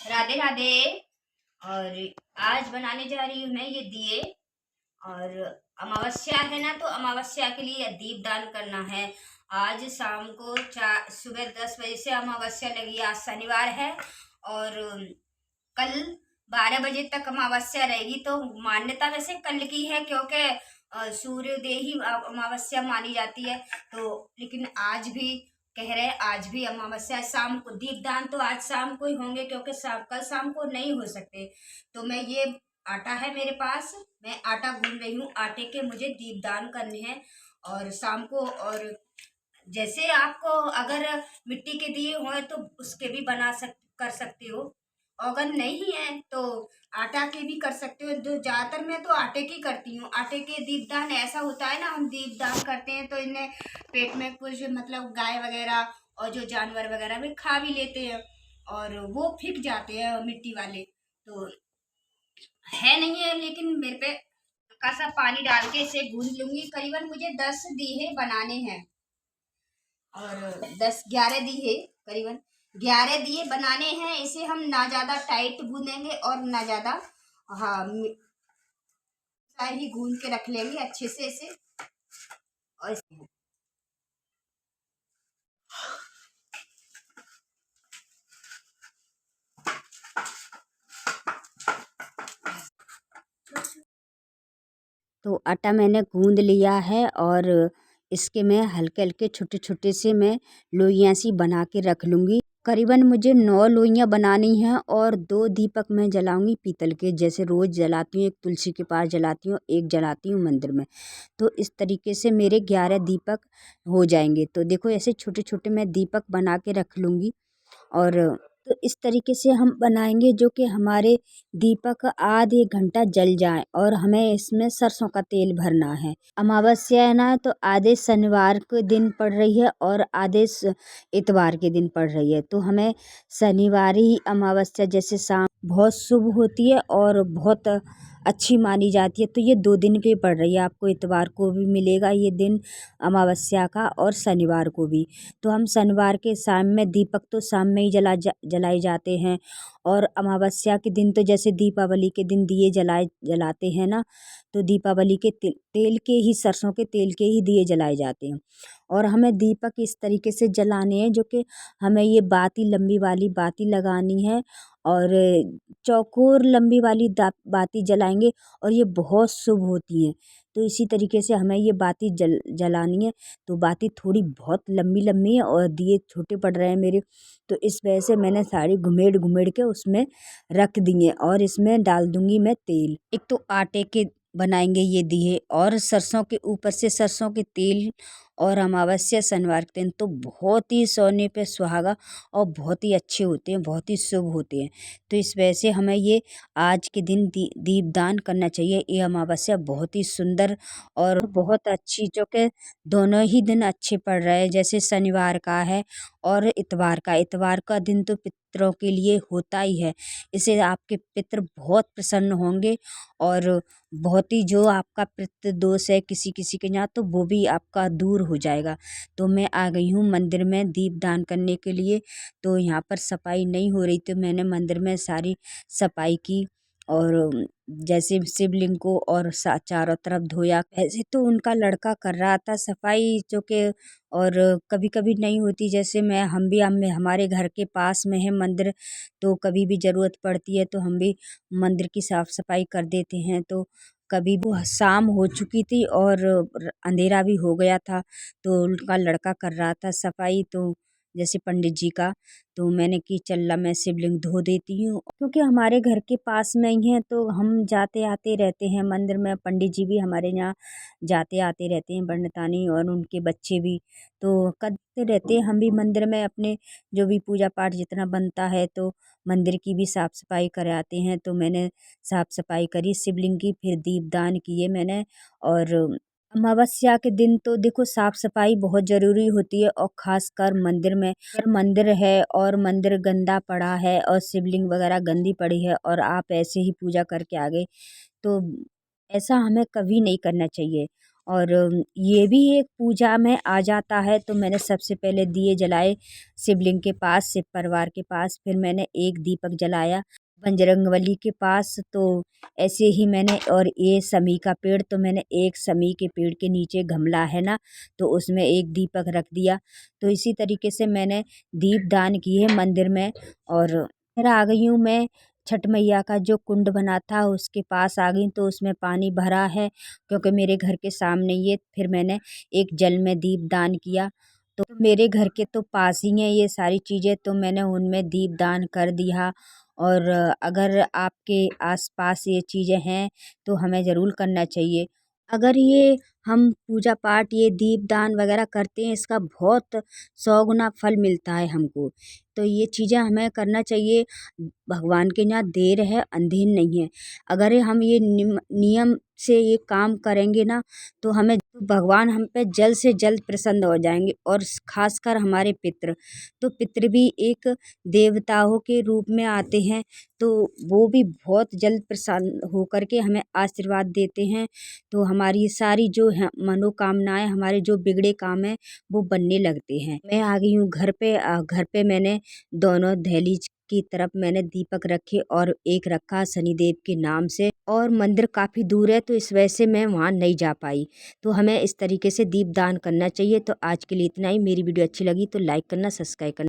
राधे राधे। और आज बनाने जा रही हूँ मैं ये दिए। और अमावस्या है ना, तो अमावस्या के लिए दीपदान करना है। आज शाम को 4 सुबह 10 बजे से अमावस्या लगी। आज शनिवार है और कल 12 बजे तक अमावस्या रहेगी। तो मान्यता वैसे कल की है, क्योंकि सूर्योदय ही अमावस्या मानी जाती है। तो लेकिन आज भी कह रहे हैं, आज भी अमावस्या है। शाम को दीपदान तो आज शाम को ही होंगे, क्योंकि कल शाम को नहीं हो सकते। तो मैं ये आटा है मेरे पास, मैं आटा गूंद रही हूँ। आटे के मुझे दीपदान करने हैं और शाम को। और जैसे आपको अगर मिट्टी के दिए हों तो उसके भी कर सकते हो। अगर नहीं है तो आटा के भी कर सकते हो। जो ज्यादातर मैं तो आटे की करती हूँ। आटे के दीपदान ऐसा होता है ना, हम दीपदान करते हैं तो इन्हें पेट में कुछ मतलब गाय वगैरह और जो जानवर वगैरह भी खा भी लेते हैं और वो फिक जाते हैं मिट्टी वाले। तो है नहीं है, लेकिन मेरे पे हल्का सा पानी डाल के इसे गूंद लूंगी। करीबन मुझे 10 दिए बनाने हैं और 10 11 दिए, करीबन 11 दिए बनाने हैं। इसे हम ना ज्यादा टाइट गूंदेंगे और ना ज्यादा, हाँ, ही गूंद के रख लेंगे अच्छे से इसे। और तो आटा मैंने गूंद लिया है और इसके मैं हल्के हल्के छोटे छोटे से मैं लोइयाँ सी बना के रख लूँगी। करीबन मुझे 9 लोइयाँ बनानी हैं और 2 दीपक मैं जलाऊंगी पीतल के, जैसे रोज़ जलाती हूँ। एक तुलसी के पास जलाती हूँ, एक जलाती हूँ मंदिर में। तो इस तरीके से मेरे 11 दीपक हो जाएंगे। तो देखो ऐसे छोटे छोटे मैं दीपक बना के रख लूँगी। और तो इस तरीके से हम बनाएंगे जो कि हमारे दीपक आधे घंटा जल जाए। और हमें इसमें सरसों का तेल भरना है। अमावस्या है ना, तो आधे शनिवार के दिन पड़ रही है और आधे इतवार के दिन पड़ रही है। तो हमें शनिवार ही अमावस्या जैसे शाम बहुत शुभ होती है और बहुत अच्छी मानी जाती है। तो ये 2 दिन की पड़ रही है। आपको इतवार को भी मिलेगा ये दिन अमावस्या का और शनिवार को भी। तो हम शनिवार के शाम में दीपक तो शाम में ही जलाए जाते हैं। और अमावस्या के दिन तो जैसे दीपावली के दिन दिए जलाते हैं ना, तो दीपावली के तेल के ही, सरसों के तेल के ही दिए जलाए जाते हैं। और हमें दीपक इस तरीके से जलाने हैं जो कि हमें ये बाती लंबी वाली बाती लगानी है। और चौकोर लंबी वाली बाती जलाएंगे और ये बहुत शुभ होती हैं। तो इसी तरीके से हमें ये बाती जलानी है। तो बाती थोड़ी बहुत लंबी लंबी है और दिए छोटे पड़ रहे हैं मेरे। तो इस वजह से मैंने सारी घुमेड़ घुमेड़ के उसमें रख दिए और इसमें डाल दूंगी मैं तेल। एक तो आटे के बनाएंगे ये दिए और सरसों के ऊपर से सरसों के तेल। और अमावस्या शनिवार के दिन तो बहुत ही सोने पे सुहागा और बहुत ही अच्छे होते हैं, बहुत ही शुभ होते हैं। तो इस वजह से हमें ये आज के दिन दीपदान करना चाहिए। ये अमावस्या बहुत ही सुंदर और बहुत अच्छी, जो कि दोनों ही दिन अच्छे पड़ रहे हैं। जैसे शनिवार का है और इतवार का दिन तो पितरों के लिए होता ही है। इसे आपके पितर बहुत प्रसन्न होंगे और बहुत ही, जो आपका पितृ दोष है किसी किसी के यहाँ, तो वो भी आपका दूर हो जाएगा। तो मैं आ गई हूँ मंदिर में दीपदान करने के लिए। तो यहाँ पर सफाई नहीं हो रही, तो मैंने मंदिर में सारी सफाई की। और जैसे शिवलिंग को और चारों तरफ धोया। ऐसे तो उनका लड़का कर रहा था सफाई, जो कि और कभी कभी नहीं होती। जैसे हम हमारे घर के पास में है मंदिर, तो कभी भी ज़रूरत पड़ती है तो हम भी मंदिर की साफ़ सफाई कर देते हैं। तो कभी वो शाम हो चुकी थी और अंधेरा भी हो गया था, तो उनका लड़का कर रहा था सफाई, तो जैसे पंडित जी का। तो मैंने कि चल मैं शिवलिंग धो देती हूँ, क्योंकि हमारे घर के पास में ही है तो हम जाते आते रहते हैं मंदिर में। पंडित जी भी हमारे यहाँ जाते आते रहते हैं, पंडितानी और उनके बच्चे भी तो करते रहते हैं। हम भी मंदिर में अपने जो भी पूजा पाठ जितना बनता है, तो मंदिर की भी साफ़ सफाई कराते हैं। तो मैंने साफ़ सफाई करी शिवलिंग की, फिर दीपदान किए मैंने। और अमावस्या के दिन तो देखो साफ़ सफाई बहुत ज़रूरी होती है, और ख़ासकर मंदिर में। अगर मंदिर है और मंदिर गंदा पड़ा है और शिवलिंग वगैरह गंदी पड़ी है और आप ऐसे ही पूजा करके आ गए, तो ऐसा हमें कभी नहीं करना चाहिए। और ये भी एक पूजा में आ जाता है। तो मैंने सबसे पहले दिए जलाए शिवलिंग के पास, शिव परिवार के पास, फिर मैंने एक दीपक जलाया बजरंगबली के पास। तो ऐसे ही मैंने, और ये समी का पेड़, तो मैंने एक समी के पेड़ के नीचे गमला है ना, तो उसमें एक दीपक रख दिया। तो इसी तरीके से मैंने दीप दान किए मंदिर में। और फिर आ गई हूँ मैं छठ मैया का जो कुंड बना था उसके पास आ गई, तो उसमें पानी भरा है क्योंकि मेरे घर के सामने ये। फिर मैंने एक जल में दीप दान किया। तो मेरे घर के तो पास ही हैं ये सारी चीज़ें, तो मैंने उनमें दीप दान कर दिया। और अगर आपके आसपास ये चीज़ें हैं तो हमें ज़रूर करना चाहिए। अगर ये हम पूजा पाठ ये दीप दान वगैरह करते हैं, इसका बहुत 100 गुना फल मिलता है हमको। तो ये चीज़ें हमें करना चाहिए। भगवान के यहाँ देर है अंधेर नहीं है। अगर हम ये नियम से ये काम करेंगे ना, तो हमें भगवान हम पे जल्द से जल्द प्रसन्न हो जाएंगे। और खासकर हमारे पितृ, तो पितृ भी एक देवताओं के रूप में आते हैं। तो वो भी बहुत जल्द प्रसन्न होकर के हमें आशीर्वाद देते हैं। तो हमारी सारी जो है मनोकामनाएं, हमारे जो बिगड़े काम हैं वो बनने लगते हैं। मैं आ गई हूँ घर पे। घर पे मैंने दोनों दहलीज की तरफ मैंने दीपक रखे और एक रखा शनिदेव के नाम से। और मंदिर काफ़ी दूर है तो इस वजह से मैं वहाँ नहीं जा पाई। तो हमें इस तरीके से दीप दान करना चाहिए। तो आज के लिए इतना ही। मेरी वीडियो अच्छी लगी तो लाइक करना, सब्सक्राइब करना।